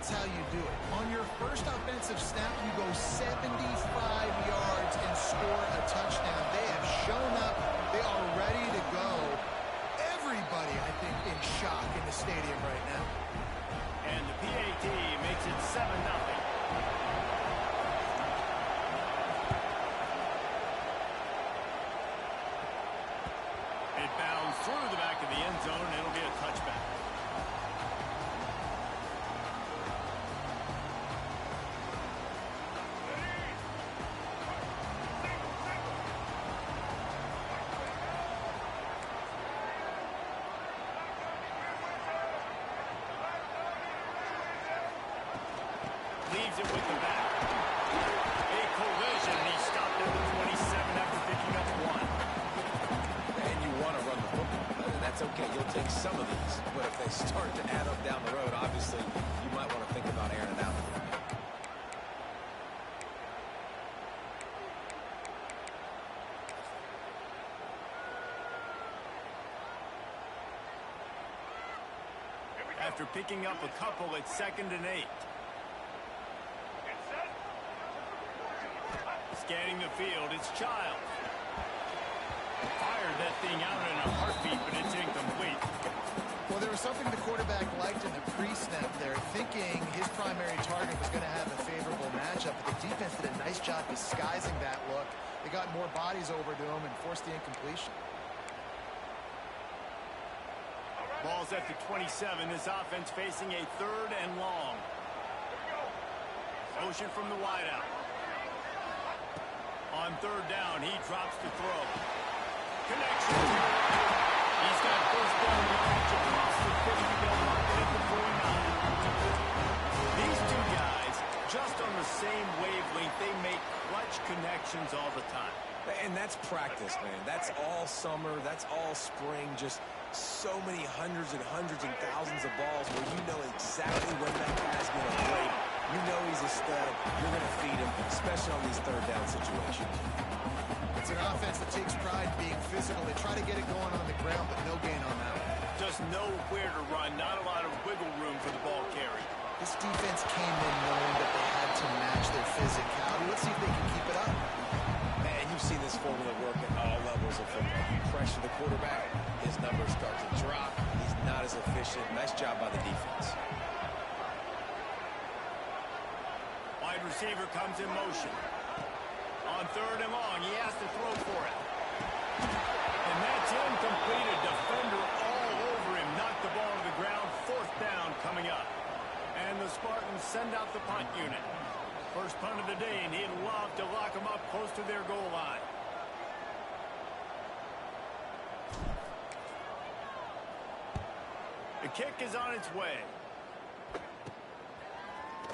that's how you do it. On your first offensive snap, you go 75 yards and score a touchdown. They have shown up. They are ready to go. Everybody, I think, in shock in the stadium right now. And the PAT makes it 7-0. It bounds through the back of the end zone, and it'll be a touchback. Leaves it with the back. A collision, and he stopped at the 27 after picking up 1. And you want to run the football, and that's okay. You'll take some of these, but if they start to add up down the road, obviously, you might want to think about airing it out. After picking up a couple, it's 2nd and 8. Scanning the field, it's Childs. Fired that thing out in a heartbeat, but it's incomplete. Well, there was something the quarterback liked in the pre-snap there, thinking his primary target was going to have a favorable matchup, but the defense did a nice job disguising that look. They got more bodies over to him and forced the incompletion. Ball's at the 27. This offense facing a 3rd and long. Motion from the wideout. On 3rd down, he drops the throw. Connection. He's got first down yardage across the 50. They'll mark it at the 49. These two guys, just on the same wavelength, they make clutch connections all the time. And that's practice, man. That's all summer. That's all spring. Just so many hundreds and thousands of balls where you know exactly when that guy's going to break. You know he's a stud. You're going to feed him, especially on these 3rd down situations. It's an offense that takes pride in being physical. They try to get it going on the ground, but no gain on that one. Just nowhere to run. Not a lot of wiggle room for the ball carry. This defense came in knowing that they had to match their physicality. Let's see if they can keep it up. Man, you've seen this formula work at all levels of football. You pressure the quarterback, his numbers start to drop. He's not as efficient. Nice job by the defense. Wide receiver comes in motion. On 3rd and long, he has to throw for it. And that's incomplete. A defender all over him. Knocked the ball to the ground. 4th down coming up. And the Spartans send out the punt unit. First punt of the day, and he'd love to lock them up close to their goal line. The kick is on its way.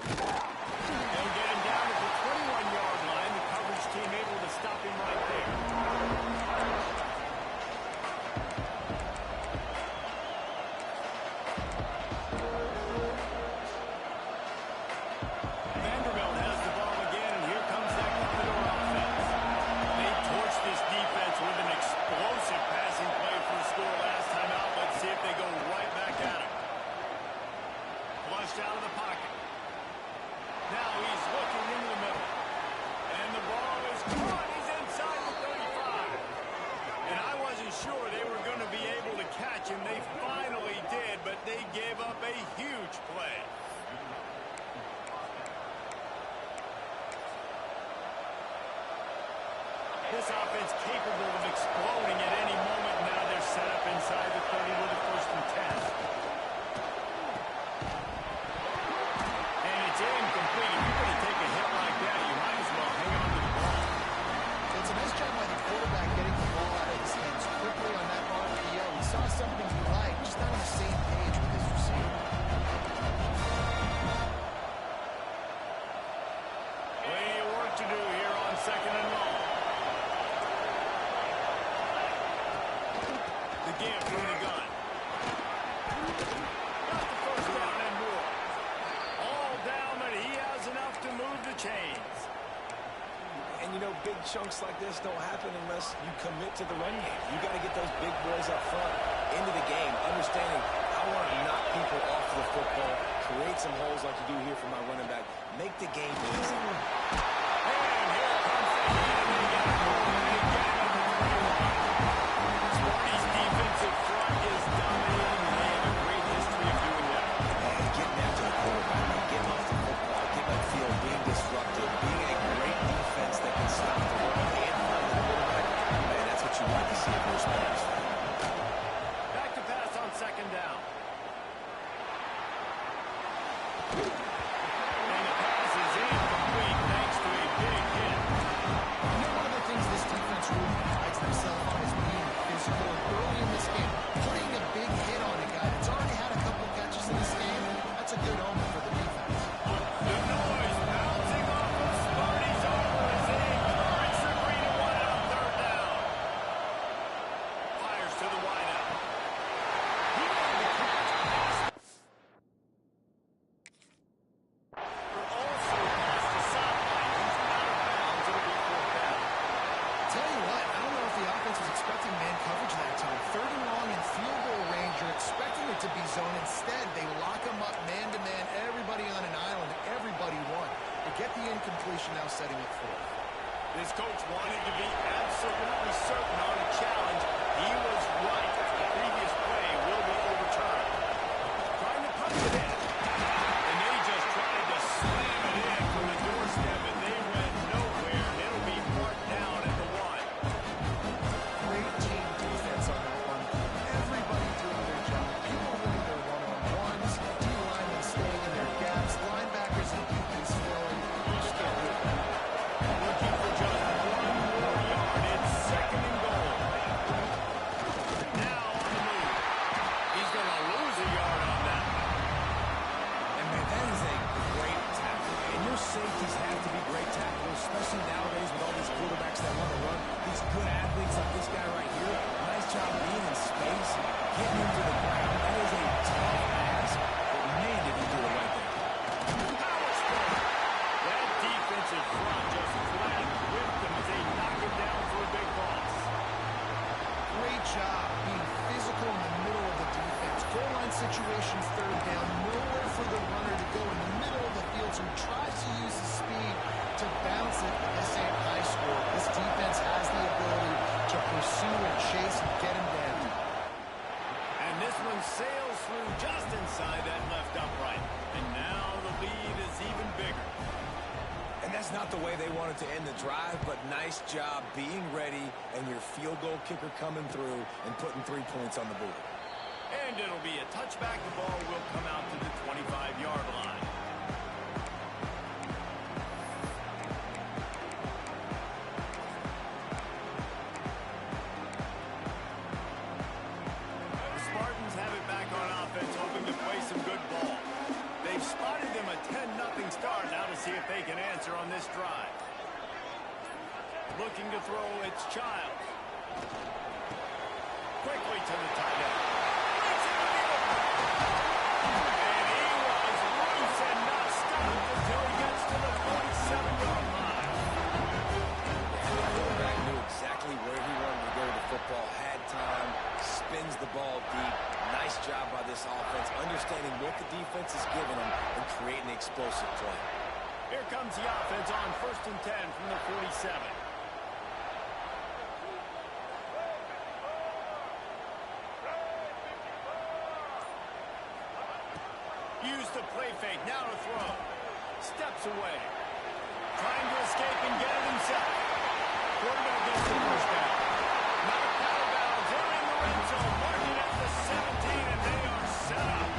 They'll get him down at the 21-yard line. The coverage team able to stop him right there. Vanderbilt has the ball again, and here comes that Commodore offense. They torched this defense with an explosive passing play for a score last time out. Let's see if they go right back at him. Flushed out of the pocket. Now he's looking into the middle. And the ball is caught. He's inside the 35. And I wasn't sure they were going to be able to catch him. They finally did, but they gave up a huge play. This offense capable of exploding at any moment. Now they're set up inside the 30 with a 1st and 10. And it's incomplete. If you're going to take a hit like that, you might as well hang on to the ball. It's a nice job by the quarterback getting the ball out of his hands quickly on that RPO. We saw something he liked, just not on the same page with his receiver. Plenty of work to do here on 2nd and long. The give from the gun. Got the 1st down and more. All down, but he has enough to move the chains. And, you know, big chunks like this don't happen unless you commit to the run game. You got to get those big boys up front into the game, understanding how want to knock people off the football, create some holes like you do here for my running back, make the game easy. And here comes the heat, and they get it going. They get it on the 3-1. Sparty's defensive front is dominating, and they have a great history of doing that. And getting after the quarterback, getting off the football, getting upfield, being disruptive, being a great defense that can stop the run and find the quarterback. Man, that's what you like to see if you're a Spartans fan. Back to pass on second down. And the pass is incomplete thanks to a big hit. You know, one of the things this defense really prides themselves on is being physical. And early in this game, putting a big hit on a guy that's already had a couple catches in this game, that's a good omen for the defense. The noise bouncing off of Sparty's armor as they encourage the green and white on third down. Fires to the wideout. He made the catch. Also past the sideline. He's out of bounds. It'll be fourth down. Tell you what, I don't know if the offense was expecting man coverage that time. Third and long in field goal range, you're expecting it to be zone. Instead, they lock them up man-to-man, everybody on an island, everybody won. They get the incompletion, now setting it forth. This coach wanted to be absolutely certain on a challenge. He was right. The previous play will be overturned. Trying to punch it in. And they just tried to slam it in from the doorstep, and they went nowhere. It'll be marked down at the 1. Great team defense on that one. Everybody doing their job. People winning their one-on-ones. D-linemen staying in their gaps. Linebackers and DBs flowing. You just can't do it. Looking for just 1 more yard. It's second and goal. Now on the move. He's going to lose a yard on that. And man, that is a great tackle. And your safeties have to be great tacklers, especially nowadays with all these quarterbacks that want to run. These good athletes like this guy right here. Nice job being in space, getting into the ground. That is a tough ask, but man, did he do it right there. Power spin. That defensive front just flat whipped him as they knock him down for a big loss. Great job being physical in the middle of the defense. Goal line situation, third down. Nowhere for the runner to go in the middle of the field, so he tries to use his speed to bounce it. This ain't high score. This defense has the ability to pursue and chase and get him down. And this one sails through just inside that left upright. And now the lead is even bigger. And that's not the way they wanted to end the drive, but nice job being ready and your field goal kicker coming through and putting 3 points on the board. And it'll be a touchback. The ball will come out to the 25-yard line. The Spartans have it back on offense, hoping to play some good ball. They've spotted them a 10-0 start. Now to see if they can answer on this drive. Looking to throw, it's Childs. Quickly to the tight end. And he was loose and not stopped until he gets to the 47-yard line. The quarterback knew exactly where he wanted to go with the football, had time, spins the ball deep. Nice job by this offense, understanding what the defense is giving them and creating an explosive play. Here comes the offense on 1st and 10 from the 47. Use the play fake, now to throw. Steps away. Trying to escape and get it himself. Quarterback gets the first down. Knocked out of bounds. They're in the red zone. Marking at the 17, and they are set up.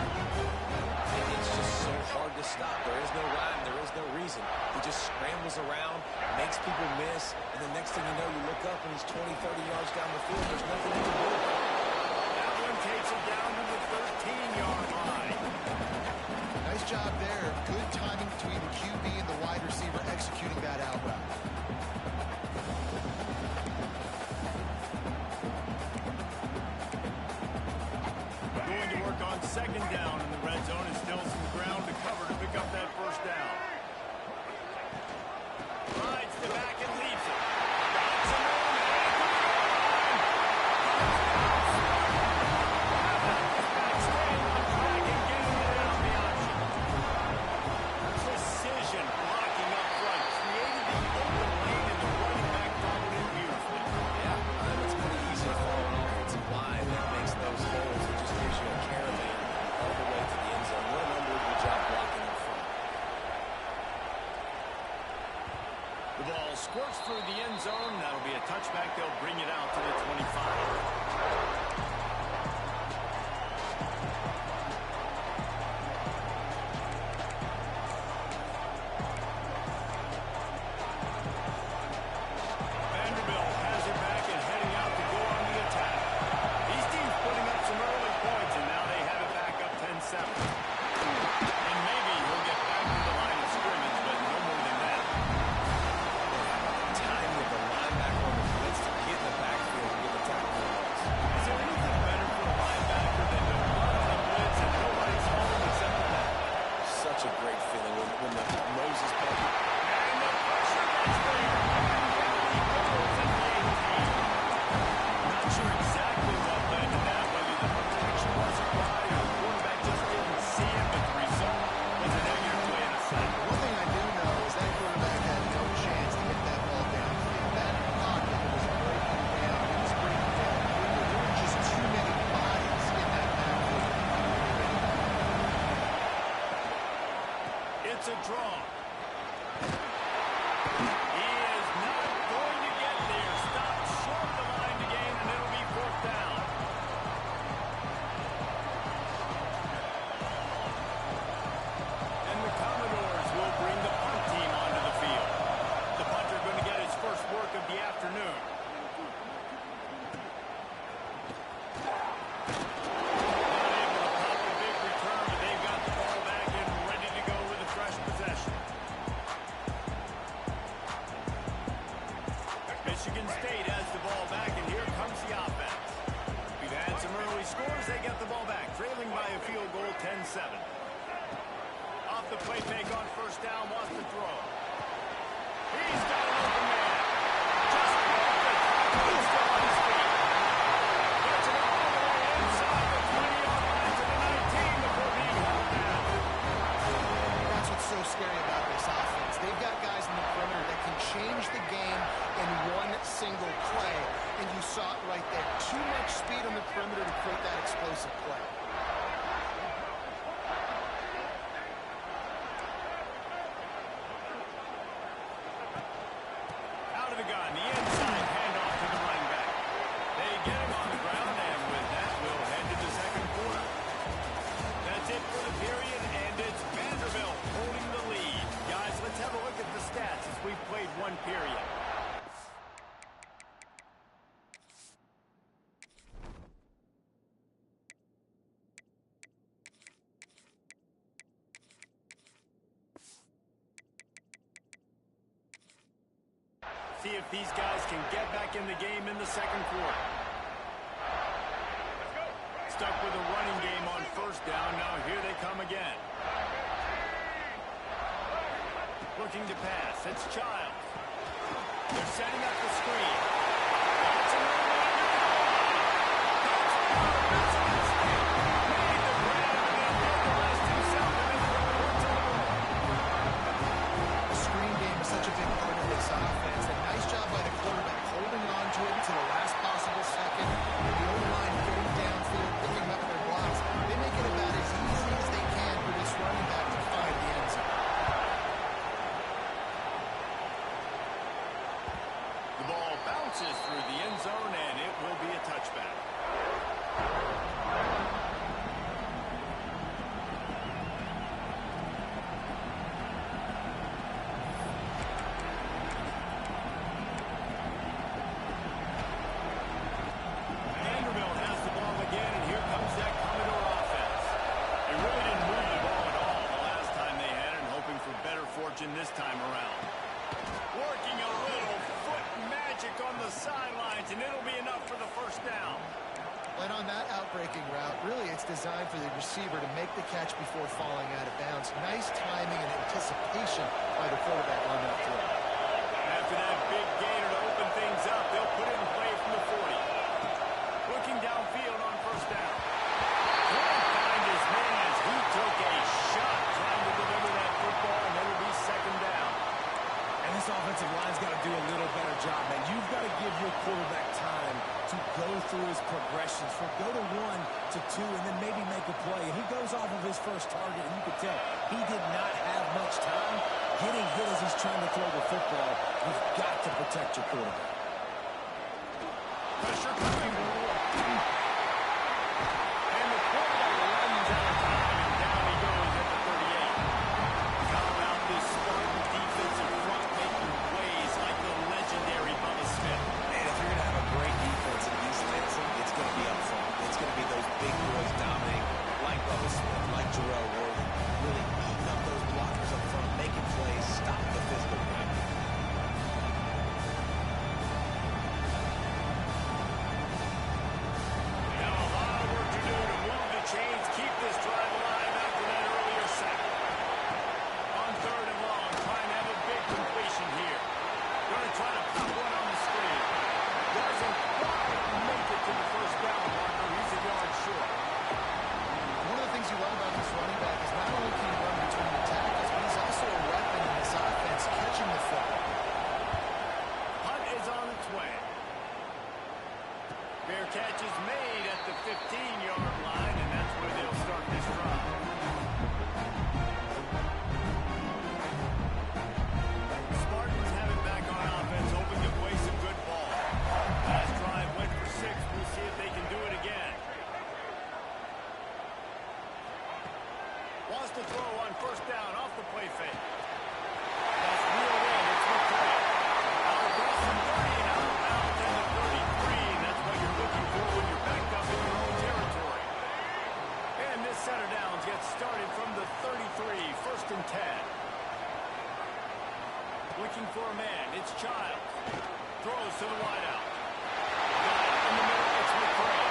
It's just so hard to stop. There is no rhyme. There is no reason. He just scrambles around, makes people miss, and the next thing you know, you look up and he's 20, 30 yards down the field. There's nothing you can do. That one takes it down to the 13-yard line. Nice job there. Good timing between the QB and the wide receiver executing that out route. Going to work on second down in the red zone, and still some ground to cover to pick up that first down. Rides the back and leaves it. Got some room. The ball squirts through the end zone. That'll be a touchback. They'll bring it out to the 25. It's a draw. He is not going to get there. Stopped short of the line to gain, and it'll be fourth down. And the Commodores will bring the punt team onto the field. The punter going to get his first work of the afternoon. Michigan State has the ball back, and here comes the offense. We've had some early scores. They get the ball back, trailing by a field goal, 10-7. Off the play fake on first down, wants to throw. He's got an open man. Just off the top, he's still on his feet. Gets it all the way inside the 20-yard line to the 19 before being held down. That's what's so scary about this offense. They've got guys in the perimeter that can change the game in one single play, and you saw it right there. Too much speed on the perimeter to create that explosive play. Out of the gun, the inside handoff to the running back. They get him on the ground, and with that, we'll head to the second quarter. That's it for the period, and it's Vanderbilt holding the lead. Guys, let's have a look at the stats as we've played one period. See if these guys can get back in the game in the second quarter. Stuck with a running game on first down. Now here they come again. Looking to pass. It's Childs. They're setting up the screen. That's another one. Made the grab and then did the rest himself and then throw it to the ball. The screen game is such a big part of this offense. A nice job by the quarterback holding on to it to the last possible second. And the O-line getting downfield, picking up their blocks. They make it about as easy as they can for this running back to find the end zone. The ball bounces through the end zone, and it will be a touchback. Vanderbilt has the ball again, and here comes that Commodore offense. They really didn't move the ball at all the last time they had it, and hoping for better fortune this time around. Working a little foot magic on the sidelines, and it'll be enough for the first down. And on that outbreaking route, really it's designed for the receiver to make the catch before falling out of bounds. Nice timing and anticipation by the quarterback on that throw. After that big gainer to open things up, they'll put it in play from the 40. Looking downfield on first down. Can't find his man as he took a shot trying to deliver that football, and it'll be second down. And this offensive line's got to do a little better job, man. You've got to give your quarterback time to go through his progressions, from go to 1 to 2, and then maybe make a play. And he goes off of his first target, and you could tell he did not have much time getting good as he's trying to throw the football, you've got to protect your quarterback. Pressure coming. And the quarterback runs out of time, and down he goes at the 38. How about this Spartan defensive front making plays like the legendary Bubba Smith? Man, if you're going to have a great defense in East Lansing, it's going to be up front. It's going to be those big boys dominating, like Bubba Smith, like Jarrell Worthy, really eating up those blockers up front, making plays, stopping the physical game. Now a lot of work to do to move the chains, keep this drive alive after that earlier sack. On 3rd and long, trying to have a big completion here. Going to try to put one on the screen. Doesn't quite make it to the first down marker. He's a yard short. One of the things you love about this running back is not only can he run between the tackles, but he's also a weapon in this offense, catching the football. Hunt is on its way. Fair catch is made at the 15-yard line, and that's where they'll start this drive. Spartans have it back on offense, hoping to play some good ball. Last drive went for 6. We'll see if they can do it again. Wants to throw on 1st down off the play fake. That's reeled in. It's McCray. Out across the 30 and out to the 33. And that's what you're looking for when you're backed up in your own territory. And this center downs gets started from the 33. 1st and 10. Looking for a man. It's Childs. Throws to the wideout. Got it in the middle. It's McCray.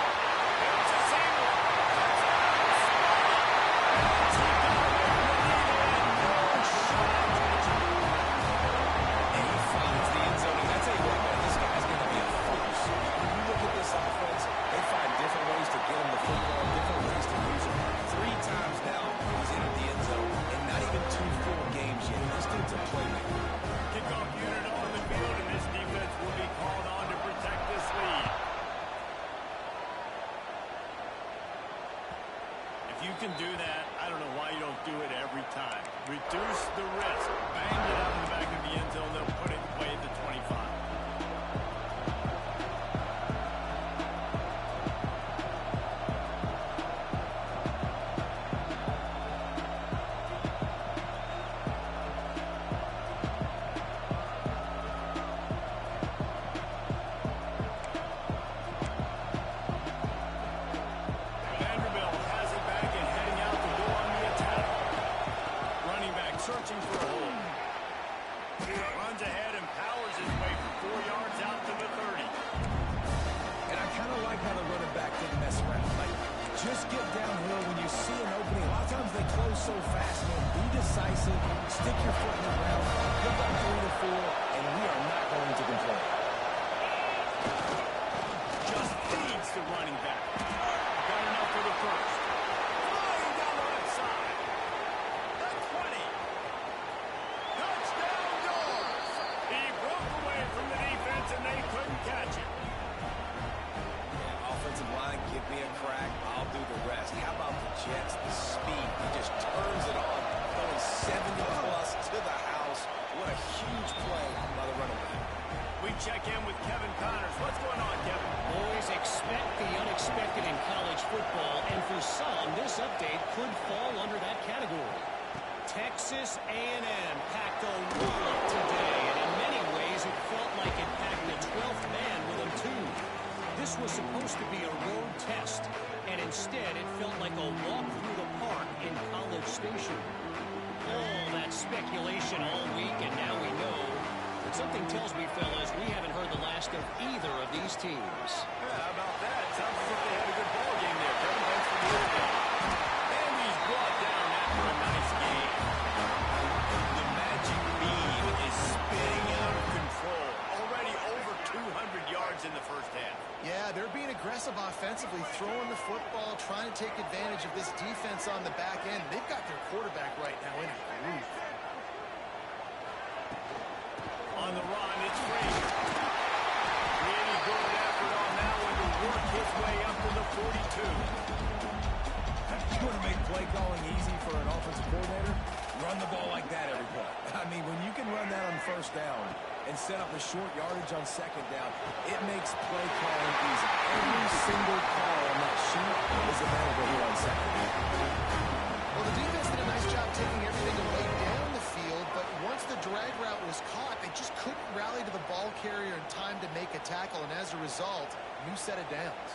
It's a single. And he finds the end zone. And I tell you what, man, this guy's going to be a force. When you look at this offense, they find different ways to get him the football, different ways to use him. 3 times now he's entered the end zone, and not even 2 full games yet. This dude's a playmaker. Kickoff unit on the field, and this defense will be called on to protect this lead. If you can do that, I don't know why you don't do it every time. Reduce the risk. Bang it out in the back of the end zone. They'll put it away at the 25. Vanderbilt has it back and heading out to go on the attack. Running back searching for a hole. Runs ahead and powers his way for 4 yards out to the 30. And I kind of like how the running back didn't mess around. Like, just get downhill when you see an opening. A lot of times they close so fast, man. Be decisive, stick your foot in the ground, pick up 3 to 4, and we are not going to complain. Just feeds the running back. Got enough for the first. Flying down the left side. The 20. Touchdown Doors. He broke away from the defense and they couldn't catch him. Yeah, offensive line, give me a crack. I'll do the rest. How about the Jets, the speed? He just turns it on, going 70-plus to the house. What a huge play by the running back. We check in with Kevin Connors. What's going on, Kevin? Boys, expect the unexpected in college football, and for some, this update could fall under that category. Texas A&M packed a wallop today, and in many ways, it felt like it packed the 12th man with them, too. This was supposed to be a road test, and instead, it felt like a walk through the park in College Station. All that speculation all week, and now we know. But something tells me, fellas, we haven't heard the last of either of these teams. Yeah, how about that? Sounds as if they had a good ball game there, Kevin. Thanks for the update. And he's brought down after a nice game. The magic beam is spinning out of control. Already over 200 yards in the first half. Yeah, they're being aggressive offensively, throwing the football, trying to take advantage of this defense on the back end. They've got their quarterback right now in a groove. On the run, it's Frazier. Really good effort on that one to work his way up to the 42. You want to make play calling easy for an offensive coordinator? Run the ball like that every play. I mean, when you first down and set up a short yardage on second down, it makes play calling easy. Every single call on that sheet is available here on second down. Well, the defense did a nice job taking everything away down the field, but once the drag route was caught, they just couldn't rally to the ball carrier in time to make a tackle, and as a result, new set of downs.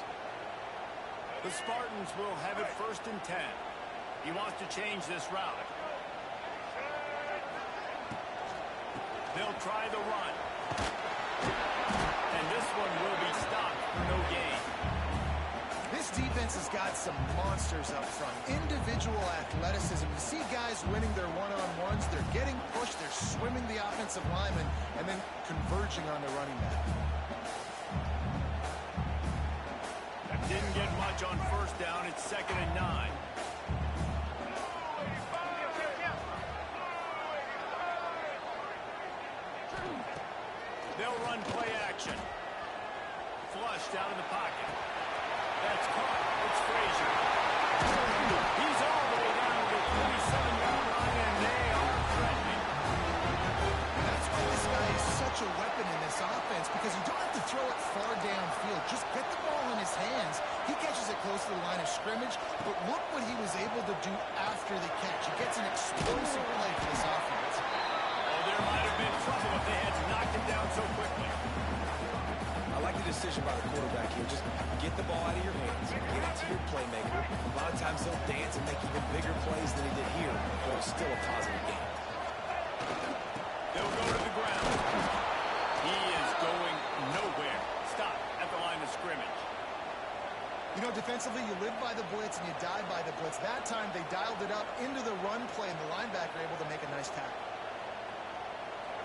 The Spartans will have it 1st and 10. He wants to change this route. They'll try the run. And this one will be stopped for no gain. This defense has got some monsters up front. Individual athleticism. You see guys winning their one-on-ones. They're getting pushed. They're swimming the offensive lineman and then converging on the running back. That didn't get much on 1st down. It's 2nd and 9. They'll run play action. Flushed out of the pocket. That's caught. It's Frazier. He's all the way down to the 27-yard line, and they are threatening. That's why this guy is such a weapon in this offense, because you don't have to throw it far downfield. Just get the ball in his hands. He catches it close to the line of scrimmage, but look what he was able to do after the catch. He gets an explosive play for this offense. Oh, there might have been trouble if they had knocked him down so quickly. I like the decision by the quarterback here. Just get the ball out of your hands. Get it to your playmaker. A lot of times they'll dance and make even bigger plays than he did here, but it's still a positive game. They'll go to the ground. He is going nowhere. Stop at the line of scrimmage. You know, defensively, you live by the blitz and you die by the blitz. That time, they dialed it up into the run play, and the linebacker able to make a nice tackle.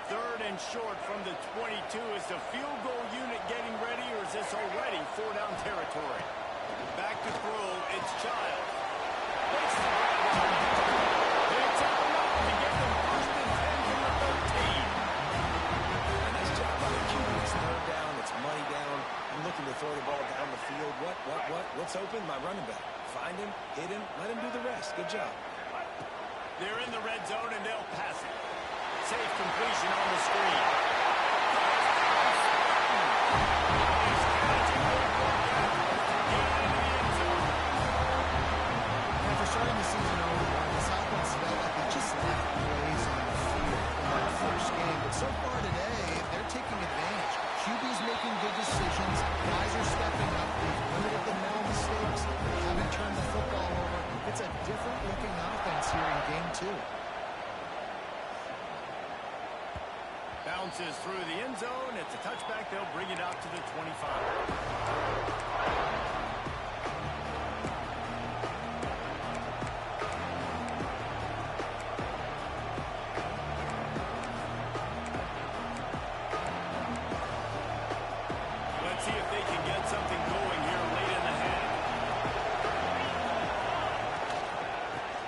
3rd and short from the 22. Is the field goal unit getting ready, or is this already 4-down territory? Back to throw. It's Childs. It's out enough to get them 1st and 10 from the 13. A nice job by the QB. It's 3rd down. It's money down. I'm looking to throw the ball down the field. What's open? My running back. Find him, hit him, let him do the rest. Good job. They're in the red zone, and they'll pass it. Safe completion on the screen. After starting the season over, this offense felt like they just left plays on the field in that first game. But so far today, they're taking advantage. QB's making good decisions. Guys are stepping up. They've limited the mental mistakes. They haven't turned the football over. It's a different-looking offense here in Game 2. Bounces through the end zone. It's a touchback. They'll bring it out to the 25. Let's see if they can get something going here late in the half.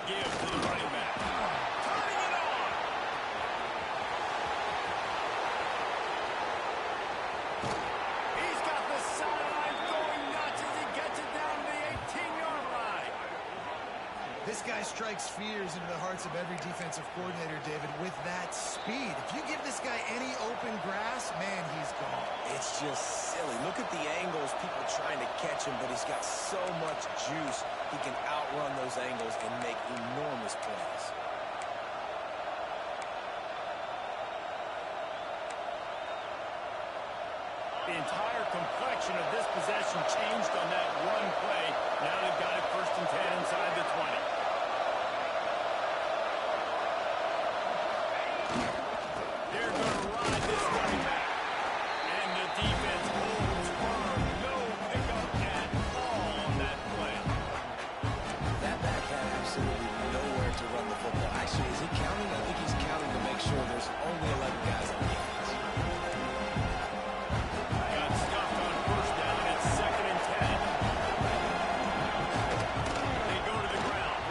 Give to the running back. Turning it on. He's got the sideline going nuts as he gets it down to the 18-yard line. This guy strikes fears into the hearts of every defensive coordinator, David, with that speed. If you give this guy any open grass, man, he's gone. It's just silly. Look at the angles, people trying to catch him, but he's got so much juice. He can outrun those angles and make enormous plays. The entire complexion of this possession changed on that one play. Now they've got it 1st and 10 inside the 20. They're going to ride this running back. And the defense holds firm. No pickup at all on that play. That back had absolutely nowhere to run the football. Actually, is he counting? I think he's counting to make sure there's only 11 guys on defense. Got stuffed on 1st down. It's 2nd and 10. They go to the ground.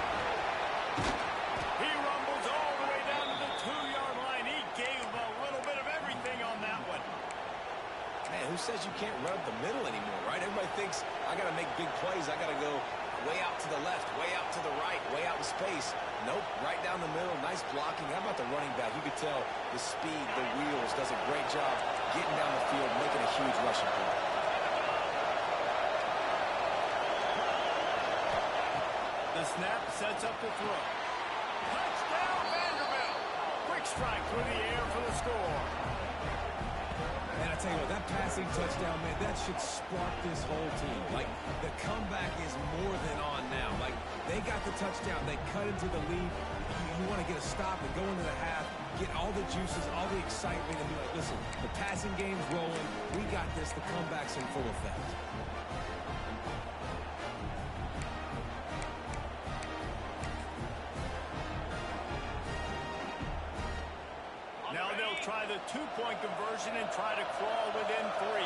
He rumbles all the way down to the 2-yard line. He gave a little bit of everything on that one. Man, who says you can't run up the middle anymore, right? Everybody thinks, I got to make big plays. I got to go way out to the left, way out to the right, way out in space. Nope, right down the middle. Nice blocking. How about the running back? You could tell the speed, the wheels, does a great job getting down the field, making a huge rushing play. The snap sets up the throw. Touchdown, Vanderbilt! Quick strike through the air for the score. And I tell you what, that passing touchdown, man, that should spark this whole team. Like, the comeback is more than on now. Like, they got the touchdown. They cut into the lead. You want to get a stop and go into the half, get all the juices, all the excitement, and be like, listen, the passing game's rolling. We got this. The comeback's in full effect. Now they'll try the two-point conversion and try to crawl within 3.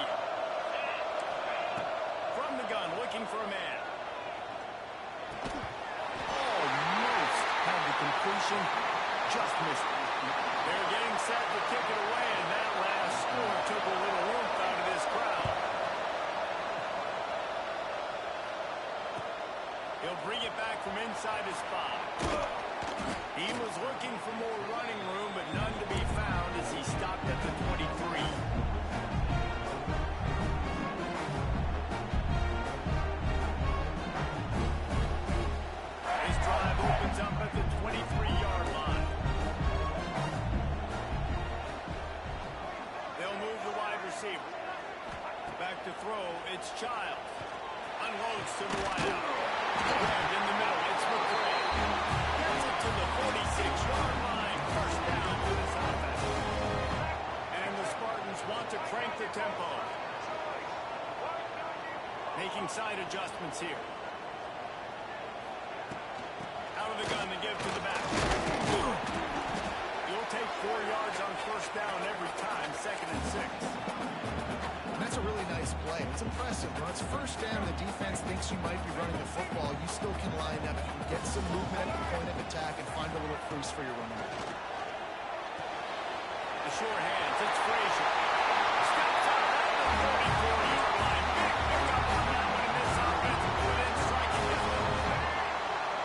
From the gun, looking for a man. Almost had the completion, just missed it. They're getting set to kick it away, and that last score took a little warmth out of this crowd. He'll bring it back from inside his spot. He was looking for more running room, but none to be found as he stopped at the 23. His drive opens up at the 23-yard line. They'll move the wide receiver. Back to throw, it's Childs. Unloads to the wideout. Grabbed in the middle, it's McCray. Gets it to the 46-yard line. First down for this offense. And the Spartans want to crank the tempo. Making side adjustments here. Out of the gun to give to the back. You'll take 4 yards on first down every time, 2nd and 6. That's a really nice play. It's impressive. When it's first down and the defense thinks you might be running the football, you still can line up. You can get some movement at the point of attack and find a little crease for your running back. The sure hands, it's Frazier. Steps out at the 34-yard line. Big pickup on that one, and this offense within striking distance.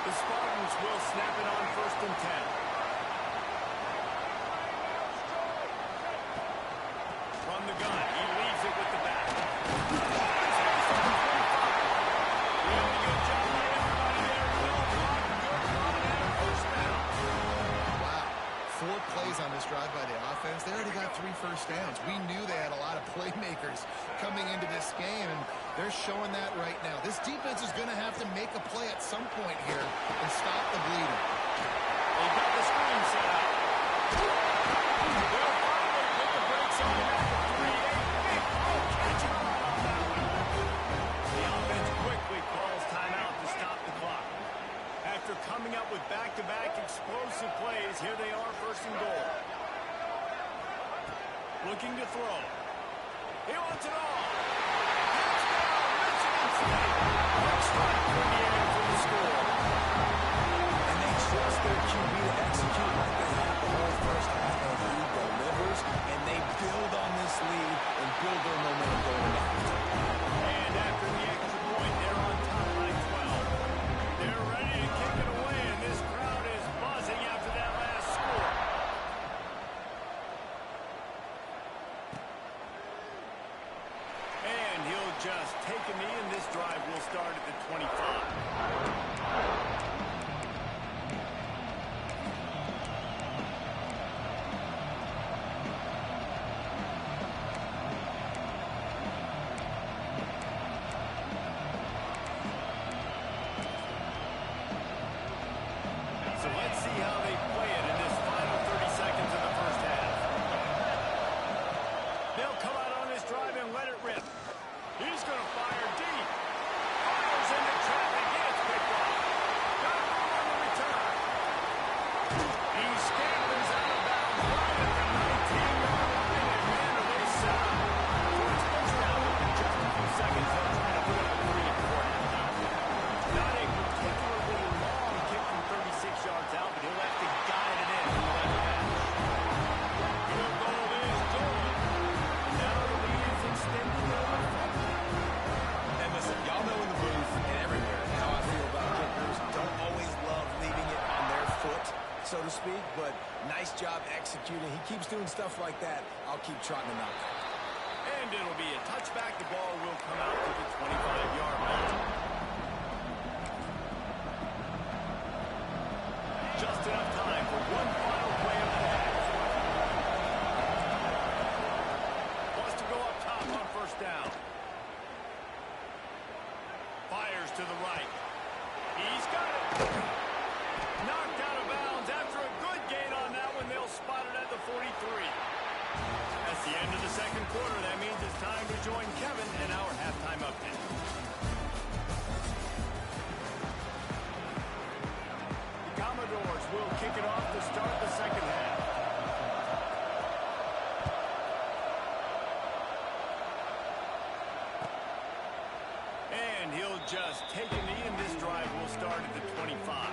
The Spartans will snap it on 1st and 10. From the gun, he leaves it with the back. Doing a good job by everybody there. Well blocked, good run, and a first down. Wow. 4 plays on this drive by the offense. They already got 3 first downs. We knew they had a lot of playmakers coming into this game, and they're showing that right now. This defense is going to have to make a play at some point here and stop the bleeding. They've got the screen set up. They'll finally put the brakes on at the 3-8. Catch it all on that one. The offense quickly calls timeout to stop the clock. After coming up with back-to-back explosive plays, here they are, 1st and goal. Looking to throw. He wants it all. Touchdown, Michigan State. Quick strike from the air for the score. And they trust their QB to execute like they have the whole first half. And he delivers, and they build on this lead and build their momentum going back. And after the extra point, they're on top by 12. They're ready to kick it away, and this crowd is buzzing after that last score. And he'll just take a knee, and this drive will start at the 25. So let's see how they play it in this final 30 seconds of the first half. They'll come out on this drive and let it rip. He's going to fire deep. Fires into traffic. job executing. He keeps doing stuff like that. I'll keep trotting him out there. And it'll be a touchback. The ball will come out to the 25-yard line. Just enough time for one final play of the half. Wants to go up top on first down. Fires to the right. He's got it. Knocked out of bounds after a good gain on that one. They'll spot it at the 43. That's the end of the second quarter. That means it's time to join Kevin in our halftime update. The Commodores will kick it off to start the second half. And he'll just take a knee, and this drive will start at the 25.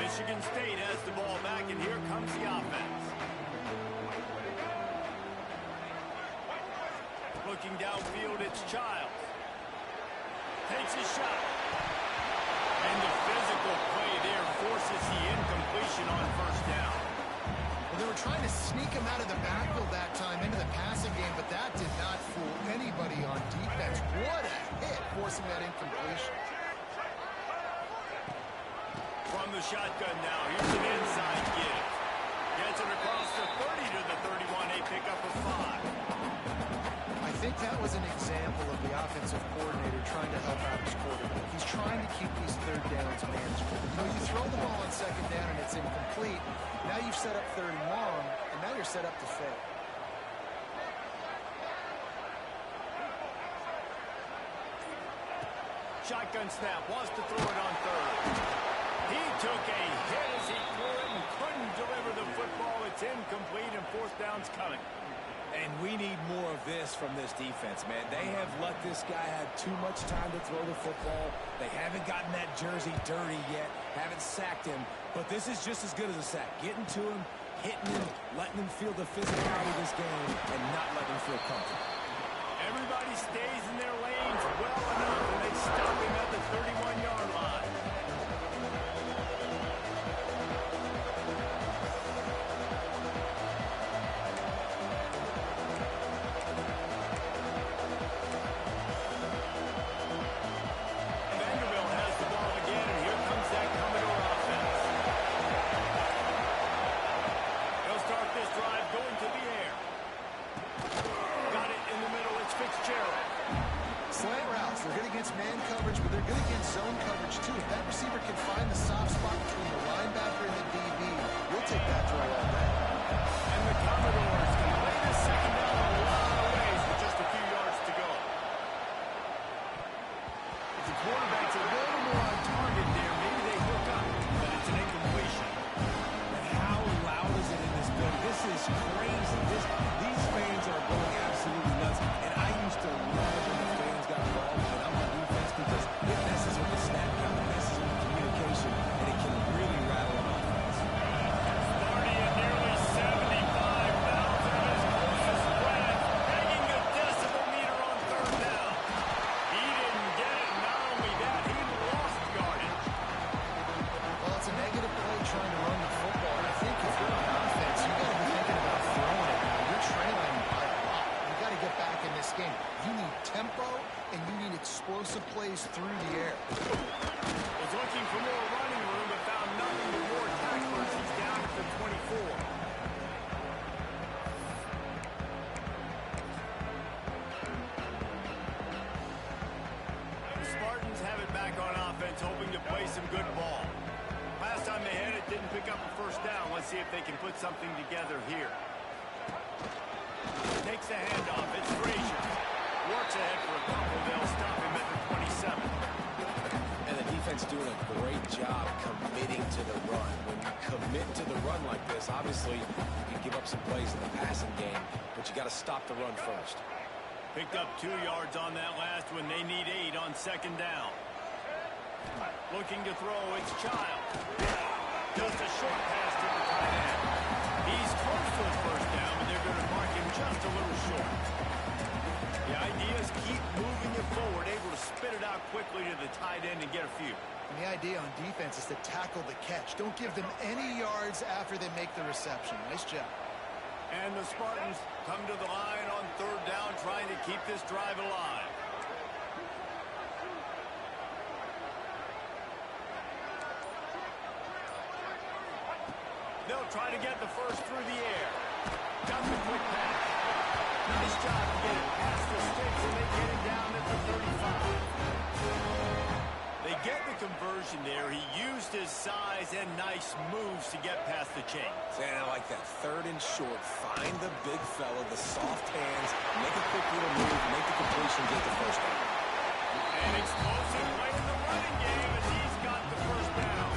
Michigan State has the ball back, and here comes the offense. Looking downfield, it's Childs. Takes a shot. And the physical play there forces the incompletion on first down. Well, they were trying to sneak him out of the backfield that time into the passing game, but that did not fool anybody on defense. What a hit, forcing that incompletion. From the shotgun now, here's an inside give. Gets it across the 30 to the 31, a pickup of 5. I think that was an example of the offensive coordinator trying to help out his quarterback. He's trying to keep these third downs manageable. You know, you throw the ball on second down and it's incomplete. Now you've set up third and long, and now you're set up to fail. Shotgun snap, wants to throw it on third. He took a hit as he threw it and couldn't deliver the football. It's incomplete and fourth down's coming. And we need more of this from this defense, man. They have let this guy have too much time to throw the football. They haven't gotten that jersey dirty yet, haven't sacked him. But this is just as good as a sack. Getting to him, hitting him, letting him feel the physicality of this game, and not letting him feel comfortable. Everybody stays in their lanes well enough, and they stop him at the 31-yard line. Man coverage, but they're good against zone coverage too. If that receiver can find the soft spot between the linebacker and the DB, we'll take that throw all day. And the Commodores can lay the second down a lot of ways with just a few yards to go. If the quarterback's a little more on target there, maybe they hook up, but it's an incompletion. And how loud is it in this building? This is crazy. These fans are going absolutely nuts. And I used to love when the fans got involved. Because it messes with the snap count, it messes with the communication, and it can really rattle an offense. Sparty at nearly 75,000 of his closest friends, hanging the decibel meter on third down. He didn't get it. Not only that, he lost yardage. Well, it's a negative play trying to run the football, and I think if you're on offense, you got to be thinking about throwing it. You're trailing by a lot. You got to get back in this game. You need tempo, and you need explosive plays through the air. Was looking for more running room, but found nothing but more tacklers. He's down at the 24. The Spartans have it back on offense, hoping to play some good ball. Last time they had it, didn't pick up a first down. Let's see if they can put something together here. Takes the handoff. It's Frazier. Works ahead for a couple. They'll stop him at the 27. And the defense doing a great job committing to the run. When you commit to the run like this, obviously you can give up some plays in the passing game, but you got to stop the run first. Picked up 2 yards on that last one. They need 8 on second down. Looking to throw, it's Childs. Just a short pass to the tight end. He's close to the first down, but they're going to mark him just a little short. The idea is keep moving it forward, able to spit it out quickly to the tight end and get a few. And the idea on defense is to tackle the catch. Don't give them any yards after they make the reception. Nice job. And the Spartans come to the line on third down, trying to keep this drive alive. They'll try to get the first through the air. Got the quick pass. Nice job to get it past the sticks, and they get it down at the 35. They get the conversion there. He used his size and nice moves to get past the chains. And I like that. Third and short. Find the big fella, the soft hands, make a quick little move, make the completion, get the first down. An explosive play in the running game, and he's got the first down.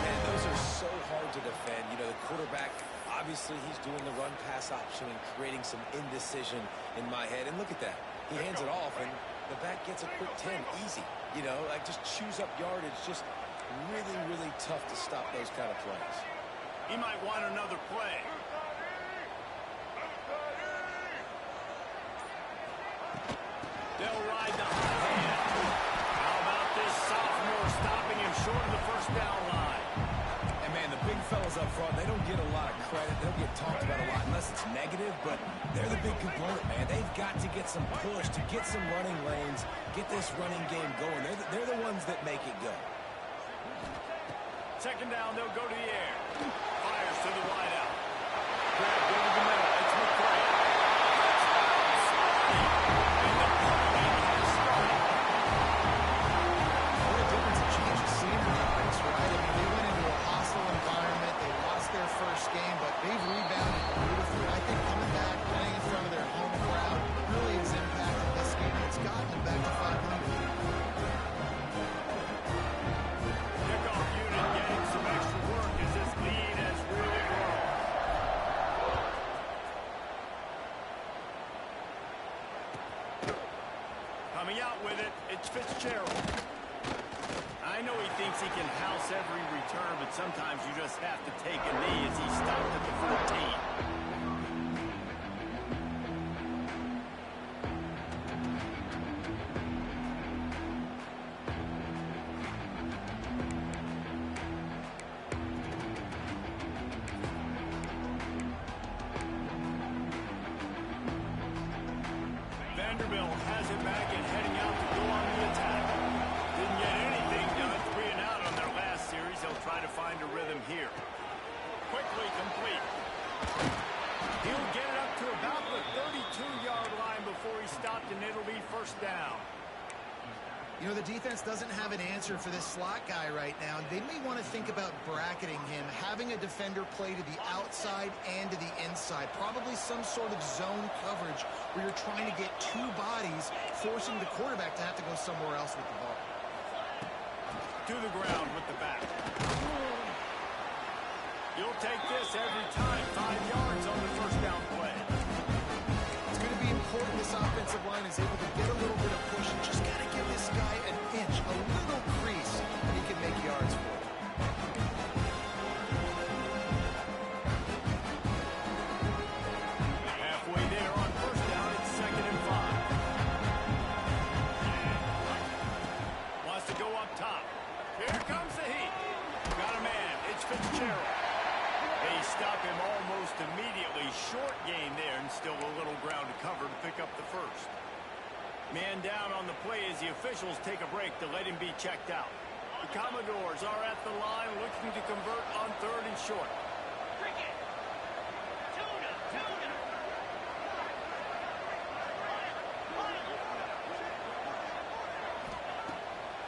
Man, those are so hard to defend. You know, the quarterback, obviously he's doing the run-pass option and creating some indecision in my head. And look at that. He hands it off, and the back gets a quick 10. Easy. You know, like just chews up yardage. Just really, really tough to stop those kind of plays. He might want another play. They'll ride the hot hand. How about this sophomore stopping him short of the first down line? And, man, the big fellas up front, they don't get a lot of credit. They don't get talked about a lot unless it's negative, but they're the big component, man. They've got to get some push, to get some running lanes, get this running game going. They're the ones that make it go. Second down, they'll go to the air. Fires to the wideout. Grab over the middle. It's McCray. What a difference a change of scenery makes, right? I mean, they went into a hostile environment. They lost their first game, but they've rebounded beautifully. I think coming back, playing in front of their home crowd really has impacted this game, and it's gotten them back to 500. Kickoff unit getting some extra work as this lead has really grown. Coming out with it, it's Fitzgerald. I know he thinks he can house every return, but sometimes you just have to take a knee as he stopped at the 14. Vanderbilt has it back and heading out to go on the attack. Didn't get anything done. 3 and out on their last series. They'll try to find a rhythm here. Quickly complete. He'll get it up to about the 32-yard line before he stopped, and it'll be first down. You know, the defense doesn't have an answer for this slot guy right now. They may want to think about bracketing him, having a defender play to the outside and to the inside. Probably some sort of zone coverage where you're trying to get two bodies, forcing the quarterback to have to go somewhere else with the ball. To the ground with the back. You'll take this every time. 5 yards on the first down play. It's going to be important this offensive line is able to get a little bit of push and just got to give this guy an inch, a little crease, and he can make yards for it. Halfway there on first down, it's 2nd and 5. Wants to go up top. Here comes the heat. Got a man. It's Fitzgerald. They stop him almost immediately. Short gain there, and still a little ground to cover to pick up the first. Man down on the play as the officials take a break to let him be checked out. The Commodores are at the line looking to convert on 3rd and short.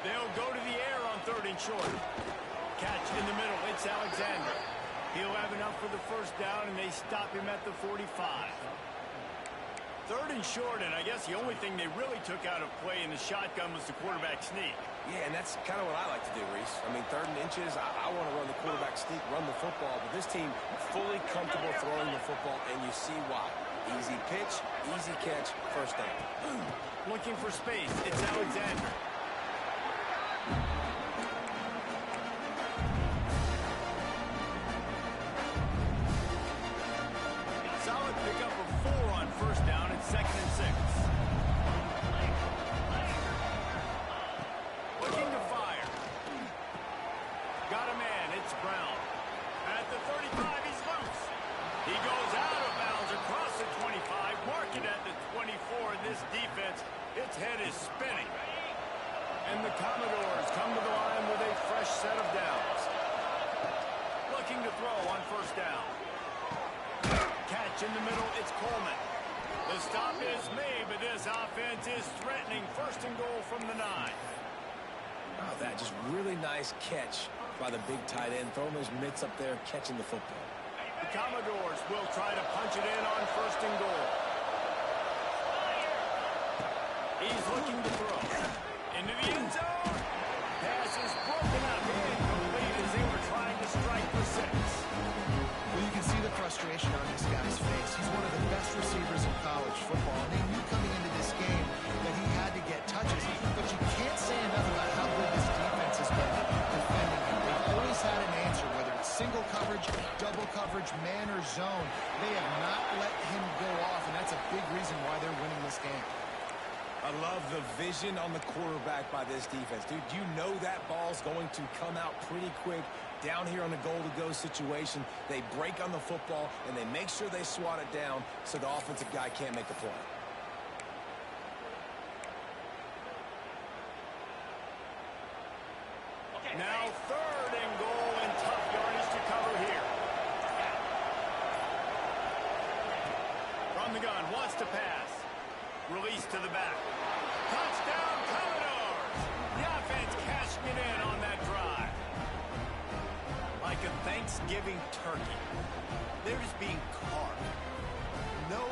They'll go to the air on 3rd and short. Catch in the middle. It's Alexander. He'll have enough for the first down, and they stop him at the 45. 3rd and short, and I guess the only thing they really took out of play in the shotgun was the quarterback sneak. Yeah, and that's kind of what I like to do, Reese. I mean, 3rd and inches, I want to run the quarterback sneak, run the football, but this team fully comfortable throwing the football, and you see why. Easy pitch, easy catch, first down. Looking for space. It's Alexander. Solid pickup of 4 on first down. It's 2nd and 6. Looking to fire. stretch in the middle. It's Coleman. The stop is made, but this offense is threatening. First and goal from the 9. Oh, that just really nice catch by the big tight end. Throwing those mitts up there, catching the football. The Commodores will try to punch it in on first and goal. He's looking to throw. Into the end zone. Pass is broken up. Incomplete as they were trying to strike for 6. Well, you can see the frustration on this guy's face. He's one of the best receivers in college football, and they knew coming into this game that he had to get touches, but you can't say enough about how good this defense has been defending him. They've always had an answer, whether it's single coverage, double coverage, man or zone. They have not let him go off, and that's a big reason why they're winning this game. I love the vision on the quarterback by this defense. Dude, you know that ball's going to come out pretty quick. Down here on the goal-to-go situation, they break on the football, and they make sure they swat it down so the offensive guy can't make a play. Now 3rd and goal, and tough yardage to cover here. From the gun, wants to pass. Release to the back. Touchdown, Commodores! The offense cashing it in on that drive. Like a Thanksgiving turkey. They're just being carved. No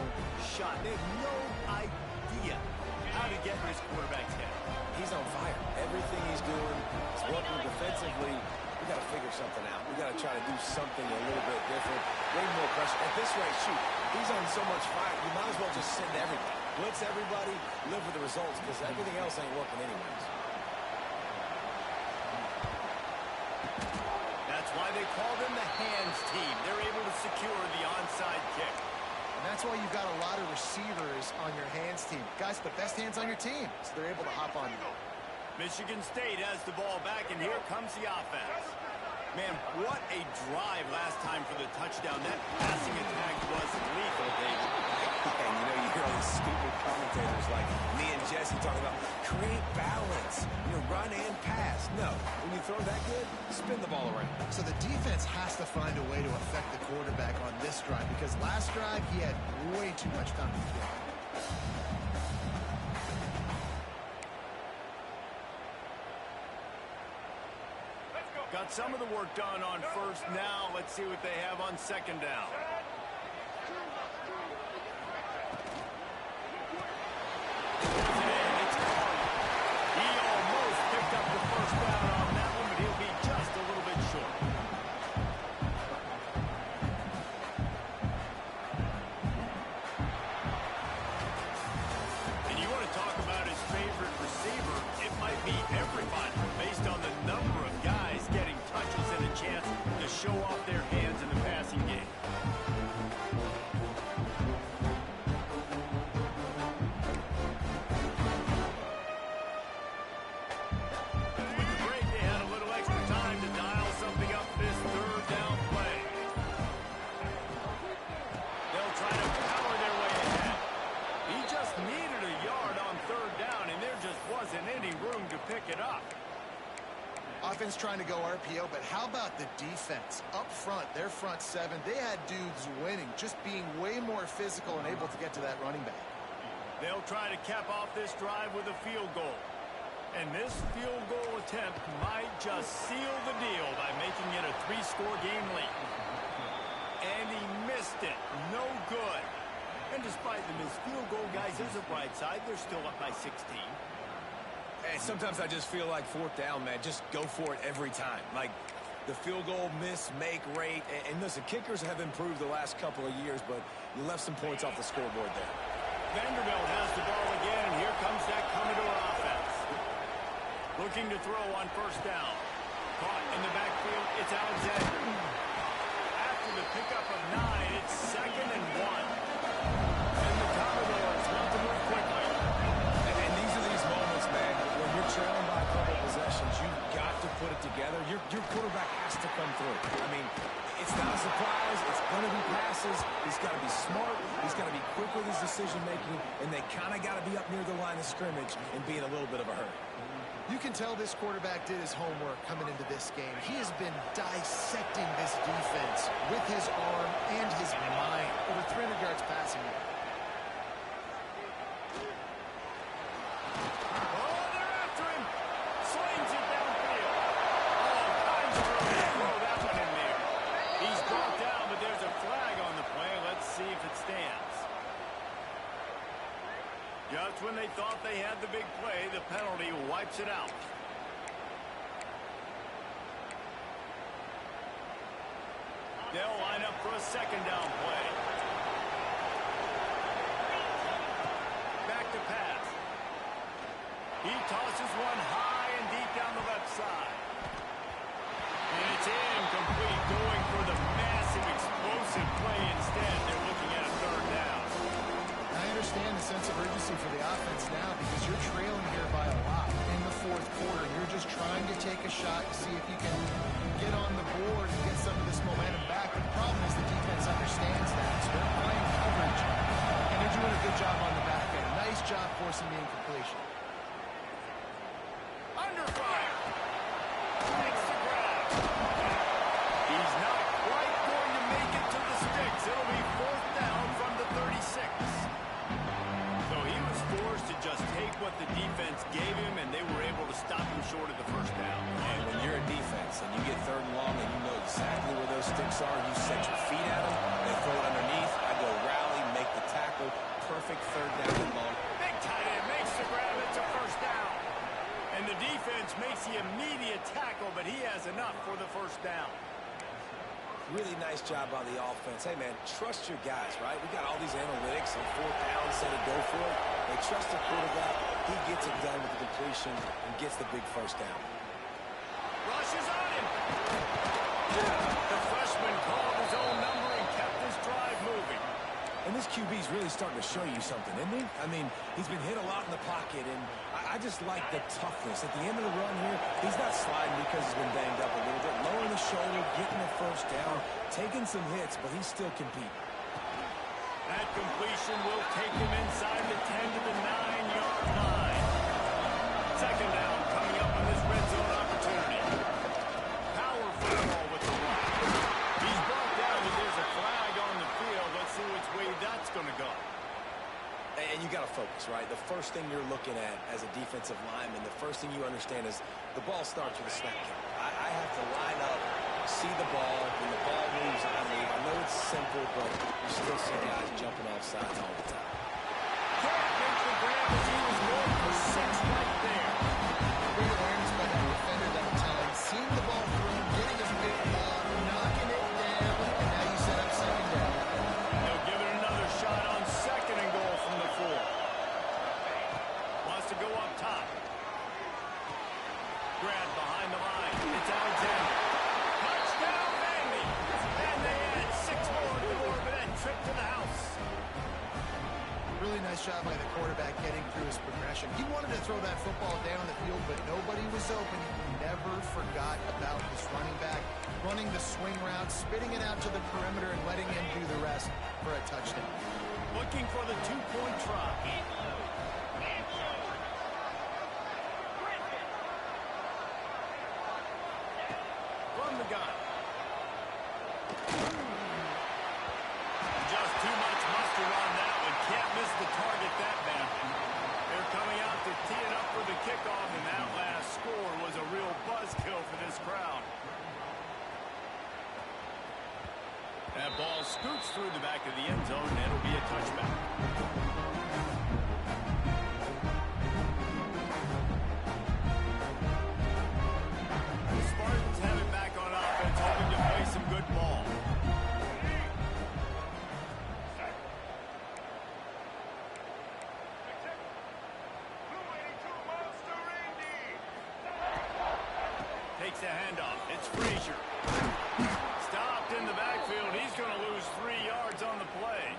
shot. They have no idea how to get in this quarterback's head. He's on fire. Everything he's doing is working defensively. We got to figure something out. We got to try to do something a little bit different. Way more pressure. At this rate, shoot, he's on so much fire, you might as well just send everybody. Blitz everybody, live with the results, because everything else ain't working anyways. That's why they call them the hands team. They're able to secure the onside kick. And that's why you've got a lot of receivers on your hands team. Guys, the best hands on your team, so they're able to hop on you. Michigan State has the ball back, and here comes the offense. Man, what a drive last time for the touchdown. That passing attack was lethal, David. And you know, you hear all these stupid commentators like me and Jesse talking about create balance, run and pass. No, when you throw that good, spin the ball around. So the defense has to find a way to affect the quarterback on this drive, because last drive he had way too much time to throw. Got some of the work done on first. Now let's see what they have on second down. It's Carter. He almost picked up the first down on that one, but he'll be just a little bit short. And you want to talk about his favorite receiver, it might be everybody based on the number of guys getting touches and a chance to show off their hands in the passing game. With the break, they had a little extra time to dial something up this 3rd down play. They'll try to power their way ahead. He just needed a yard on 3rd down, and there just wasn't any room to pick it up. Offense trying to go RPO, but how about the defense? Up front, their front 7, they had dudes winning, just being way more physical and able to get to that running back. They'll try to cap off this drive with a field goal. And this field goal attempt might just seal the deal by making it a 3-score game lead. And he missed it. No good. And despite the missed field goal, guys, there's a bright side. They're still up by 16. And sometimes I just feel like 4th down, man, just go for it every time. Like the field goal miss, make rate. And listen, kickers have improved the last couple of years, but you left some points off the scoreboard there. Vanderbilt has the ball again, and here comes that Commodore offense. Looking to throw on first down. Caught in the backfield, it's Alexander. After the pickup of 9, it's 2nd and 1. And the Commodores want to move quickly. And these are these moments, man, when you're trailing by a couple possessions, you've got to put it together. Your quarterback has to come through. I mean, it's not a surprise. It's going to be passes. He's got to be smart. He's got to be quick with his decision-making, and they kind of got to be up near the line of scrimmage and be in a little bit of a hurry. You can tell this quarterback did his homework coming into this game. He has been dissecting this defense with his arm and his mind. Over 300 yards passing. Oh, they're after him. Slings it downfield. All kinds of room to throw that one in there. He's brought down, but there's a flag on the play. Let's see if it stands. Just when they thought they had the big play, the penalty wipes it out. They'll line up for a second down play. Back to pass. He tosses one high and deep down the left side. And it's incomplete, going for the massive, explosive play instead. They're looking at a third down. I understand the sense of urgency for the offense now because you're trailing here by a lot in the fourth quarter. You're just trying to take a shot to see if you can get on the board and get some of this momentum back. But the problem is the defense understands that. So they're playing coverage, and they're doing a good job on the back end. Nice job forcing the incompletion. Under fire. Makes the grab. He's not quite going to make it to the sticks. It'll be fourth down from the 36. So he was forced to just take what the defense gave him, and they were able to stop him short of the first down. And when you're a defense and you get third and long and you know exactly where those sticks are, you set your feet at them, they throw it underneath, I go rally, make the tackle, perfect third down and long. Big tight end makes the grab. It's a first down. And the defense makes the immediate tackle, but he has enough for the first down. Really nice job on the offense. Hey, man, trust your guys, right? We got all these analytics on fourth down, set it, go for it. They trust the quarterback. He gets it done with the completion and gets the big first down. Rushes on him. The freshman called his own number and kept this drive moving. And this QB's really starting to show you something, isn't he? I mean, he's been hit a lot in the pocket, and I just like the toughness. At the end of the run here, he's not sliding because he's been banged up a little bit. Lowering the shoulder, getting the first down, taking some hits, but he's still competing. That completion will take him inside the 10 to the 9-yard line. Second down coming up on this red zone opportunity. Power football with the run. He's brought down, and there's a flag on the field. Let's see which way that's going to go. And you got to focus, right? The first thing you're looking at as a defensive lineman, the first thing you understand is the ball starts with a snap count. I have to line up, see the ball. When the ball moves, I leave. I know it's simple, but you still see guys jumping off sides all the time. Can't make the grab as he was going for 6 right there. Great awareness by that defender that time. Seeing the ball through, getting his big ball, knocking it down, and now you set up second down. They'll give it another shot on second and goal from the 4. Wants to go up top. Grab behind the line. It's Alexander. Touchdown, Vandy. And they add 6 more to the board with that trip to the house. Really nice job by the quarterback getting through his progression. He wanted to throw that football down the field, but nobody was open. He never forgot about his running back, running the swing route, spitting it out to the perimeter, and letting him do the rest for a touchdown. Looking for the 2-point try. From the gun. Just too much mustard on that one. Can't miss the target that bad. They're coming out to tee it up for the kickoff, and that last score was a real buzzkill for this crowd. That ball scoots through the back of the end zone, and it'll be a touchback. The Spartans have it back on offense, hoping to play some good ball. Takes a handoff. It's Frazier. Stopped in the backfield. He's going to lose 3 yards on the play.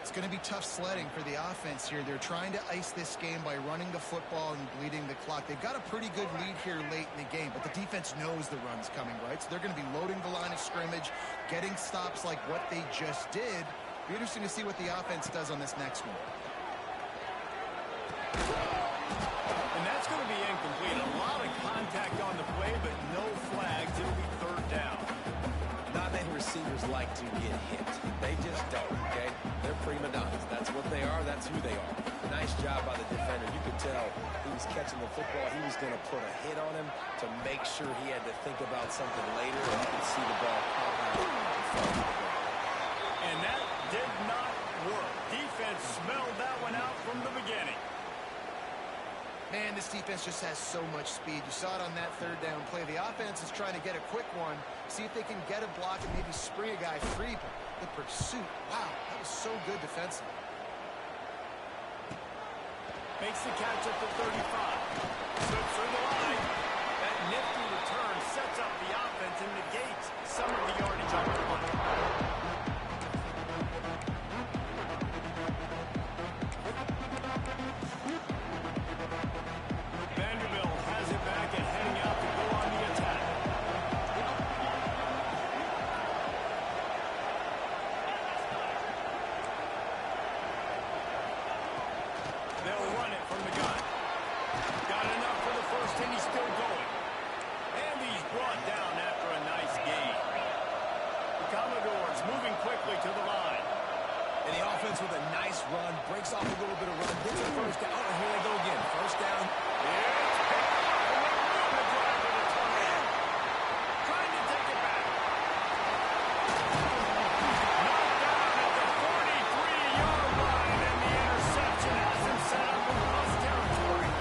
It's going to be tough sledding for the offense here. They're trying to ice this game by running the football and bleeding the clock. They've got a pretty good lead here late in the game, but the defense knows the run's coming, right? So they're going to be loading the line of scrimmage, getting stops like what they just did. Be interesting to see what the offense does on this next one. And that's going to be incomplete. complete. A lot of contact on the play, but no flags. It'll be third down. Not many receivers like to get hit. They just don't, okay? They're prima donnas. That's what they are. That's who they are. Nice job by the defender. You could tell he was catching the football. He was going to put a hit on him to make sure he had to think about something later, and you could see the ball pop out in front of the goal. And that did not work. Defense smelled that one out from the beginning. Man, this defense just has so much speed. You saw it on that third down play. The offense is trying to get a quick one, see if they can get a block and maybe spring a guy free. But the pursuit, wow, that was so good defensively. Makes the catch at the 35. Slips through the line. That nifty return sets up the offense and negates some of the yardage on the play. Vanderbilt has it back and heading out to go on the attack. They'll run it from the gun. Got enough for the first, and he's still going. And he's brought down after a nice gain. The Commodores moving quickly to the line. And the offense with a nice run, breaks off a little bit of run, gets a first down. Oh, here they go again. First down. It's picked off, and they win the drive with a touchdown. Trying to take it back. Knocked down at the 43-yard line, and the interception has him set up in lost territory.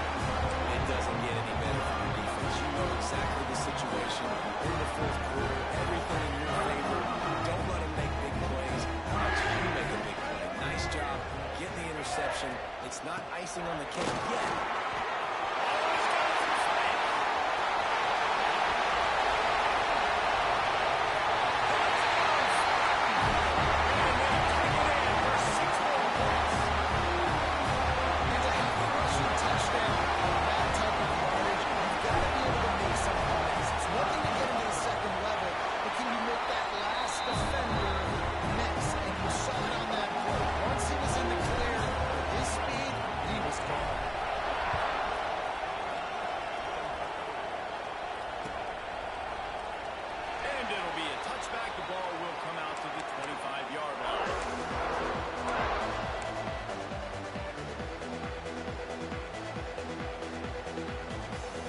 It doesn't get any better for your defense. You know exactly the situation. In the fourth quarter, everything in your favor. Don't let them make big plays. Watch you make a big play. Nice job getting the interception. It's not icing on the cake yet.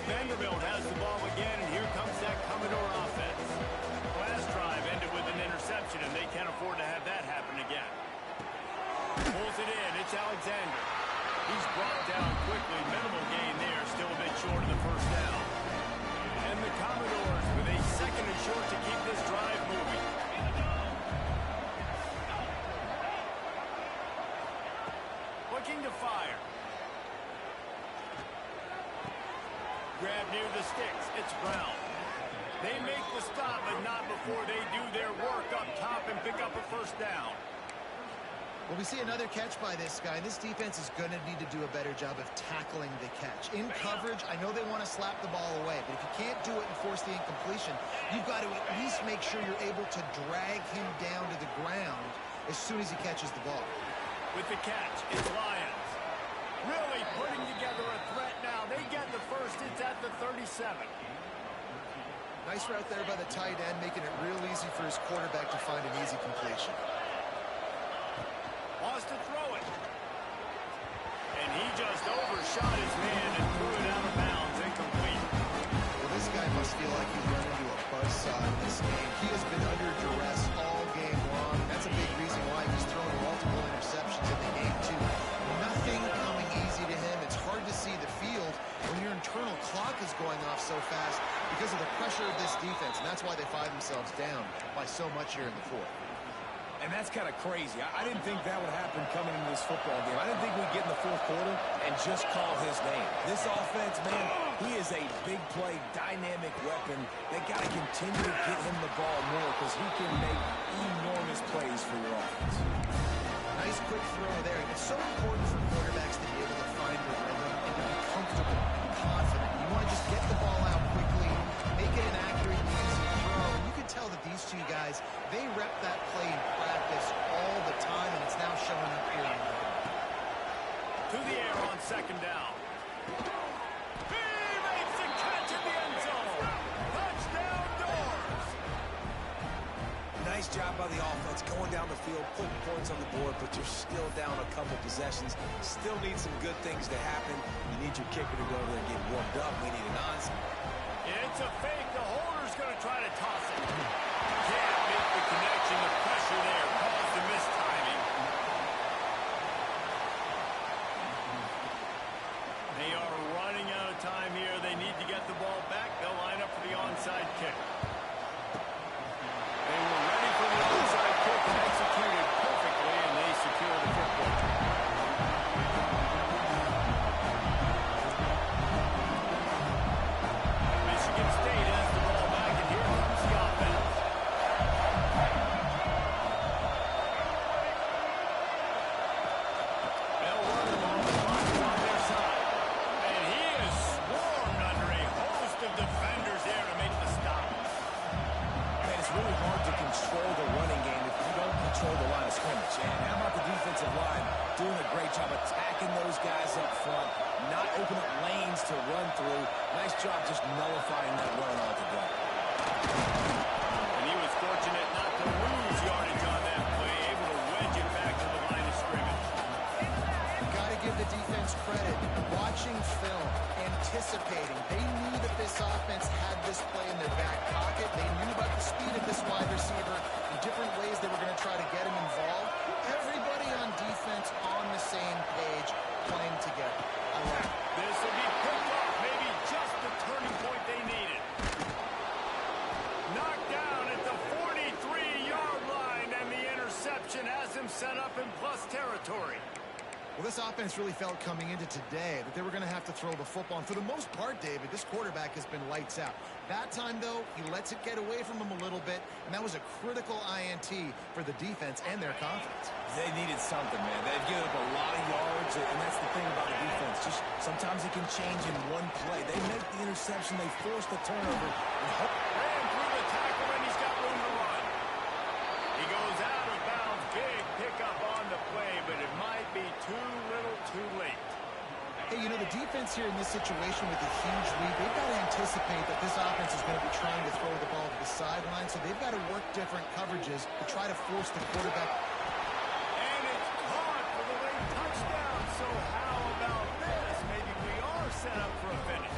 Vanderbilt has the ball again, and here comes that Commodore offense. Last drive ended with an interception, and they can't afford to have that happen again. Pulls it in. It's Alexander. He's brought down quickly. Minimal gain there. Still a bit short of the first down. And the Commodores with a second and short to keep this drive moving. Looking to fire. Grab near the sticks. It's Brown. They make the stop, but not before they do their work up top and pick up a first down. Well, we see another catch by this guy. This defense is going to need to do a better job of tackling the catch. In coverage, I know they want to slap the ball away, but if you can't do it and force the incompletion, you've got to at least make sure you're able to drag him down to the ground as soon as he catches the ball. With the catch, it's Lyons. Really putting together a threat now. They get the first. It's at the 37. Nice route there by the tight end, making it real easy for his quarterback to find an easy completion. Wants to throw it. And he just overshot his man and threw it out of bounds, incomplete. Well, this guy must feel like he's run into a buzzsaw in this game. He has been under duress all game long. That's a big reason why he's thrown multiple interceptions in the game, too. Nothing coming easy to him. It's hard to see the field when your internal clock is going off so fast because of the pressure of this defense, and that's why they find themselves down by so much here in the fourth. And that's kind of crazy. I didn't think that would happen coming into this football game. I didn't think we'd get in the fourth quarter and just call his name. This offense, man, he is a big play, dynamic weapon. They got to continue to get him the ball more because he can make enormous plays for your offense. Nice quick throw there. It's so important for quarterbacks to be able to find the rhythm and to be comfortable and confident. You want to just get the ball out quickly, make it an accurate, easy throw. You can tell that these two guys, they rep that play in practice all the time, and it's now showing up here in the game. To the air on second down. He the offense, going down the field, putting points on the board, but you're still down a couple possessions. Still need some good things to happen. You need your kicker to go over there and get warmed up. We need an onside. It's a fake. The holder's going to try to toss it. Can't make the connection. The pressure there caused the missed timing. They are running out of time here. They need to get the ball back. They'll line up for the onside kick. They were ready for the onside kick and executed perfectly, and they secure the football. Michigan State has the ball back, and here comes the offense. They'll run the ball. The clock is on their side. And he is swarmed under a host of defenders there to make the stop. Man, it's really hard to control the running game if you don't control the line of scrimmage. And how about the defensive line doing a great job attacking those guys up front, not opening up lanes to run through. Nice job just nullifying that run altogether. And he was fortunate not to lose yardage on that play, able to wedge it back to the line of scrimmage. Got to give the defense credit. Watching film, anticipating. They knew that this offense had this play in their back pocket. They knew about the speed of this wide receiver, the different ways they were going to try to get him involved. Everybody on defense on the same page, playing together. I love it. This will be picked off, maybe just the turning point they needed. Knocked down at the 43-yard line, and the interception has him set up in plus territory. Well, this offense really felt coming into today that they were going to have to throw the football. And for the most part, David, this quarterback has been lights out. That time, though, he lets it get away from him a little bit, and that was a critical INT for the defense and their confidence. They needed something, man. They've given up a lot of yards, and that's the thing about the defense. Just sometimes it can change in one play. They make the interception, they force the turnover, and hope. Ran through the tackle, and he's got room to run. He goes out of bounds. Big pickup on the play, but it might be too little too late. Hey, you know, the defense here in this situation with a huge lead, they've got to anticipate that this offense is going to be trying to throw the ball to the sideline, so they've got to work different coverages to try to force the quarterback. And it's caught for the late touchdown. So how about this? Maybe we are set up for a finish.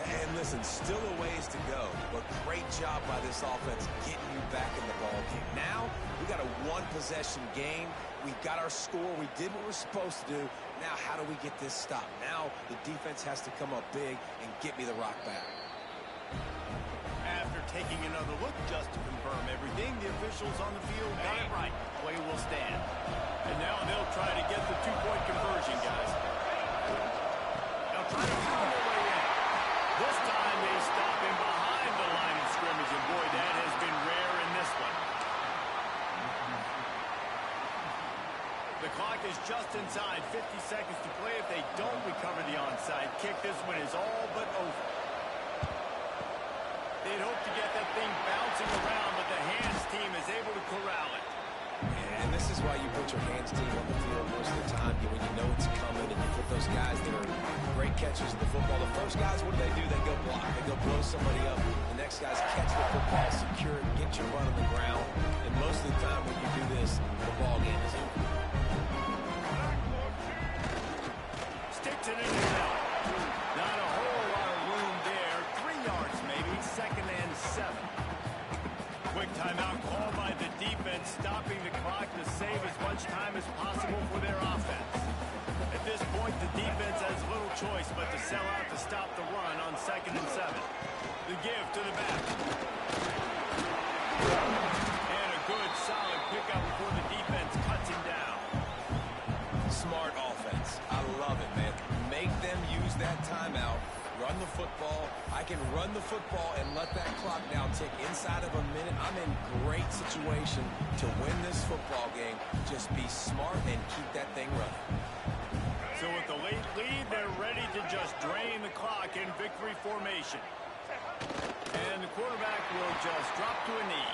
And listen, still a ways to go, but great job by this offense getting you back in the ball game. Now, we got a one-possession game. We got our score. We did what we're supposed to do. Now, how do we get this stopped? Now, the defense has to come up big and get me the rock back. After taking another look just to confirm everything, the officials on the field got it right. Play will stand. And now they'll try to get the two-point conversion, guys. They'll try to pound their way in. This time they stop him behind the line of scrimmage, and boy, that has been rare in this one. The clock is just inside 50 seconds to play. If they don't recover the onside kick, this one is all but over. They'd hope to get that thing bouncing around, but the hands team is able to corral it. And this is why you put your hands team on the field most of the time, when you know it's coming, and you put those guys that are great catchers of the football. The first guys, what do? They go block. They go blow somebody up. The next guys catch the football, secure it, get your butt on the ground. And most of the time when you do this, the ball game is over. Sticks it in his out. Not a whole lot of room there. 3 yards maybe. 2nd and 7. Quick timeout called by the defense, stopping the clock to save as much time as possible for their offense. At this point, the defense has little choice but to sell out to stop the run on 2nd and 7. The give to the back. And a good, solid pickup before the defense cuts him down. Smart offense. I love it, man. Make them use that timeout. Run the football. I can run the football and let that clock down tick inside of a minute. I'm in great situation to win this football game. Just be smart and keep that thing running. So with the late lead, they're ready to just drain the clock in victory formation. And the quarterback will just drop to a knee.